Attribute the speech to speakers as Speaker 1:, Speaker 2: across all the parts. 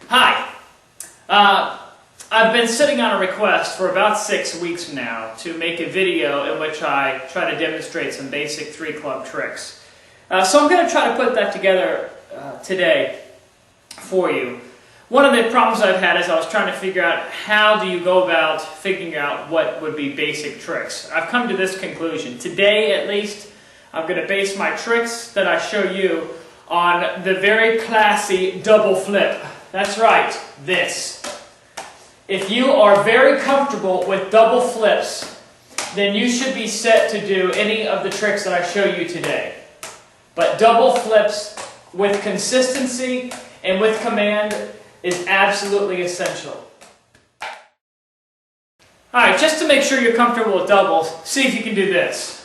Speaker 1: Hi. I've been sitting on a request for about 6 weeks now to make a video in which I try to demonstrate some basic 3-club tricks. So I'm going to try to put that together today for you. One of the problems I've had is I was trying to figure out how do you go about figuring out what would be basic tricks. I've come to this conclusion. Today, at least, I'm going to base my tricks that I show you on the very classy double flip. That's right, this. If you are very comfortable with double flips, then you should be set to do any of the tricks that I show you today. But double flips with consistency and with command is absolutely essential. Alright, just to make sure you're comfortable with doubles, see if you can do this.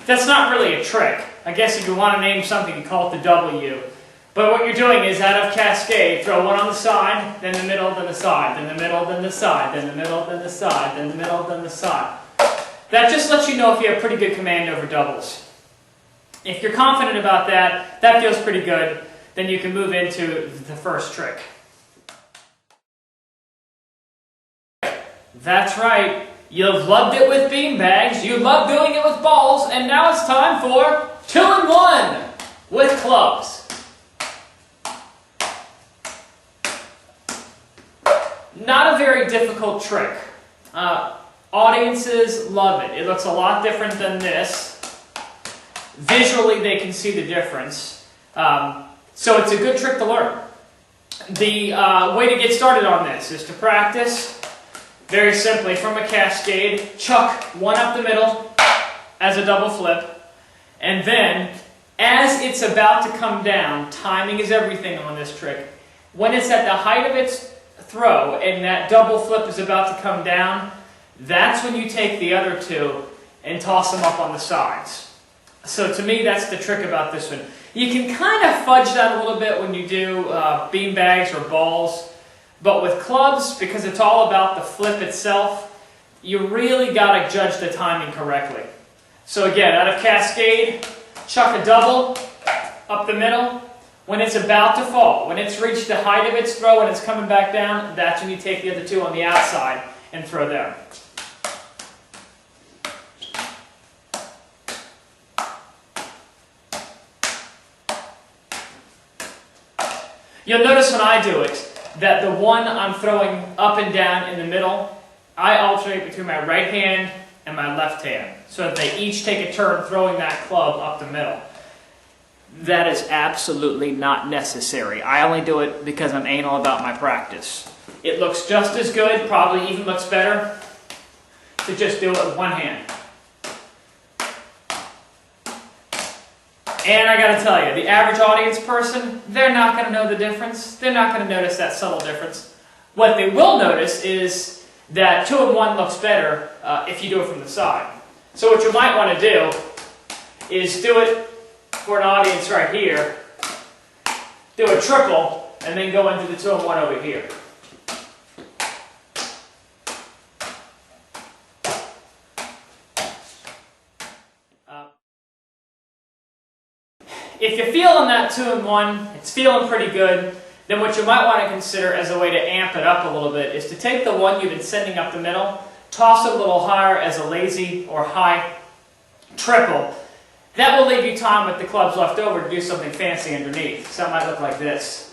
Speaker 1: That's not really a trick. I guess if you want to name something, you call it the W. But what you're doing is, out of cascade, throw one on the side, then the middle, then the side, then the middle, then the side, then the middle, then the side, then the middle, then the side. That just lets you know if you have pretty good command over doubles. If you're confident about that, that feels pretty good, then you can move into the first trick. That's right. You've loved it with beanbags, you love doing it with balls, and now it's time for 2-in-1 with clubs. Not a very difficult trick. Audiences love it. It looks a lot different than this. Visually, they can see the difference. So it's a good trick to learn. The way to get started on this is to practice. Very simply, from a cascade, chuck one up the middle as a double flip, and then, as it's about to come down, timing is everything on this trick. When it's at the height of its throw, and that double flip is about to come down, that's when you take the other two and toss them up on the sides. So to me, that's the trick about this one. You can kind of fudge that a little bit when you do beanbags or balls. But with clubs, because it's all about the flip itself, you really got to judge the timing correctly. So again, out of cascade, chuck a double up the middle. When it's about to fall, when it's reached the height of its throw and it's coming back down, that's when you take the other two on the outside and throw them. You'll notice when I do it, that the one I'm throwing up and down in the middle, I alternate between my right hand and my left hand, so that they each take a turn throwing that club up the middle. That is absolutely not necessary. I only do it because I'm anal about my practice. It looks just as good, probably even looks better, to just do it with one hand. And I gotta tell you, the average audience person, they're not gonna know the difference. They're not gonna notice that subtle difference. What they will notice is that 2-in-1 looks better if you do it from the side. So what you might want to do is do it for an audience right here, do a triple, and then go into the 2-in-1 over here. If you're feeling that 2-in-1, it's feeling pretty good, then what you might want to consider as a way to amp it up a little bit is to take the one you've been sending up the middle, toss it a little higher as a lazy or high triple. That will leave you time with the clubs left over to do something fancy underneath. So it might look like this.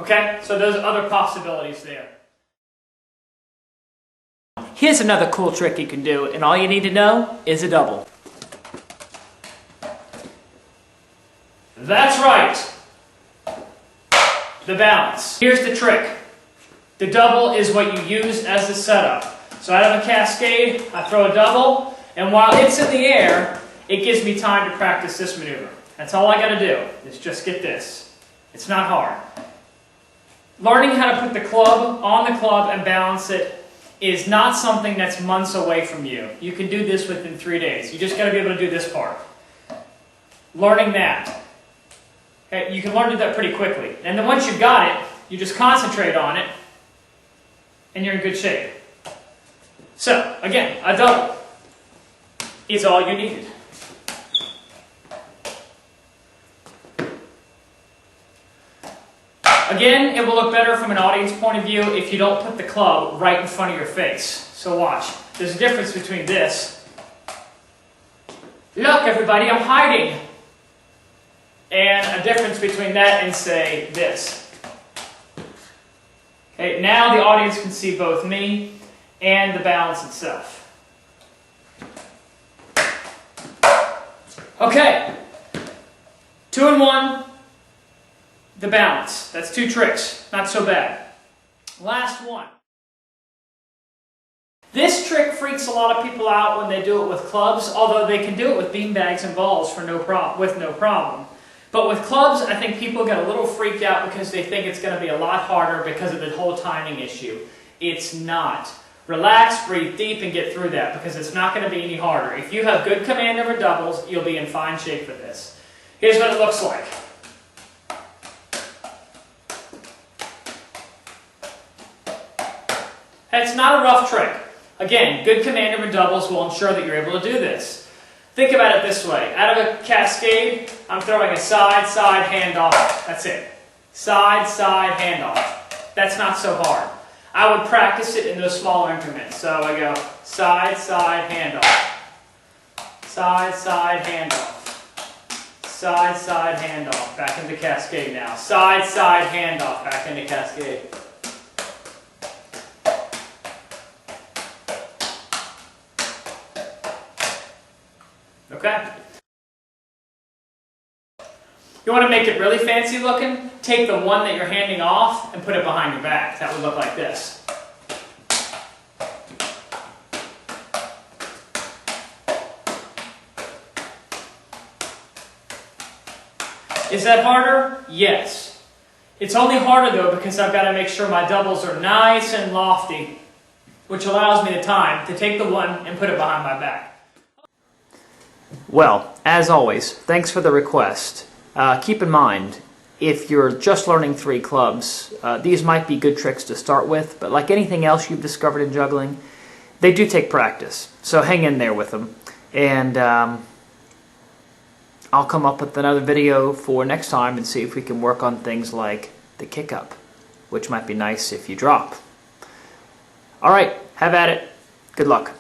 Speaker 1: Okay, so there's other possibilities there. Here's another cool trick you can do, and all you need to know is a double. That's right! The balance. Here's the trick. The double is what you use as the setup. So out of a cascade, I throw a double, and while it's in the air, it gives me time to practice this maneuver. That's all I gotta do, is just get this. It's not hard. Learning how to put the club on the club and balance it is not something that's months away from you. You can do this within 3 days. You just got to be able to do this part. learning that. Okay, you can learn to do that pretty quickly. And then once you've got it, you just concentrate on it, and you're in good shape. So, again, a double is all you needed. Again, it will look better from an audience point of view if you don't put the club right in front of your face. So watch. There's a difference between this. Look, everybody, I'm hiding. And a difference between that and, say, this. Okay, now the audience can see both me and the balance itself. Okay. 2 and 1. The balance. That's 2 tricks. Not so bad. Last one. This trick freaks a lot of people out when they do it with clubs, although they can do it with beanbags and balls with no problem. But with clubs, I think people get a little freaked out because they think it's going to be a lot harder because of the whole timing issue. It's not. Relax, breathe deep, and get through that because it's not going to be any harder. If you have good command over doubles, you'll be in fine shape for this. Here's what it looks like. It's not a rough trick. Again, good command over doubles will ensure that you're able to do this. Think about it this way. Out of a cascade, I'm throwing a side-side handoff. That's it. Side-side handoff. That's not so hard. I would practice it in those small increments. So I go side-side handoff. Side-side handoff. Side-side handoff. Back into cascade now. Side-side handoff. Back into cascade. Okay? You want to make it really fancy looking? Take the one that you're handing off and put it behind your back. That would look like this. Is that harder? Yes. It's only harder though because I've got to make sure my doubles are nice and lofty, which allows me the time to take the one and put it behind my back. Well, as always, thanks for the request. Keep in mind, if you're just learning 3 clubs, these might be good tricks to start with, but like anything else you've discovered in juggling, they do take practice. So hang in there with them. And I'll come up with another video for next time and see if we can work on things like the kick-up, which might be nice if you drop. Alright, have at it. Good luck.